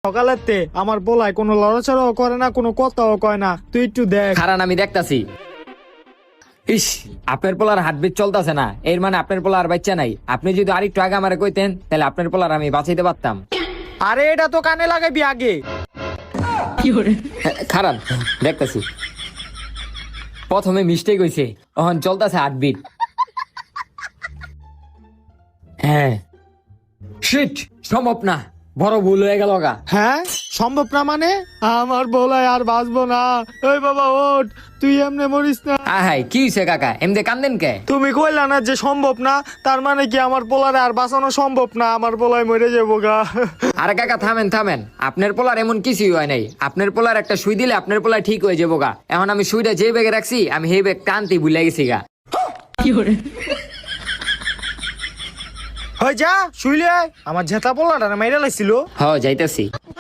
সকালেতে আমার বলায় কোনো লড়াচড়াও করে না, কোনো কথাও কয় না, তুই একটু দেখ। খারান আমি দেখতাছি। ইস, আপনার পোলার হার্টবিট চলতেছে না, এর মানে আপনার পোলার বাচ্চা নাই। আপনি যদি আরেকটু আগে আমারে কইতেন তাহলে আপনার পোলার আমি বাঁচাইতে পারতাম। আরে এটা তো কানে লাগাবি আগে। খারান দেখতাছি। প্রথমে মিস্টেক হইছে, এখন চলতেছে হার্টবিট। হ্যাঁ, শিট, সম্ভব না, বড় ভুল হয়ে গেল গা। হ্যাঁ সম্ভব না মানে? আমার বলায় আর বাঁচবো না। ওই বাবা ওঠ, তুই এমনি মরিস না। হাই কি হইছে কাকা, এমনি কান্দেন কে? তুমি কইলা না যে সম্ভব না, তার মানে কি আমার পোলারে আর বাঁচানো সম্ভব না? আমার পোলায় মরে যাবো গা। আরে কাকা থামেন থামেন, আপনার পোলার এমন কিছুই হয় নাই। আপনার পোলার একটা সুই দিলে আপনার পোলা ঠিক হয়ে যাবো গা। এখন আমি সুইটা যে ব্যাগে রাখছি, আমি সেই ব্যাগ টানতে ভুলে গেছি গা। হয়ে যা শুইলে আয়। আমার ঝেতা পোলাটা মাইরা লাগছিল। হ যাইতেছি।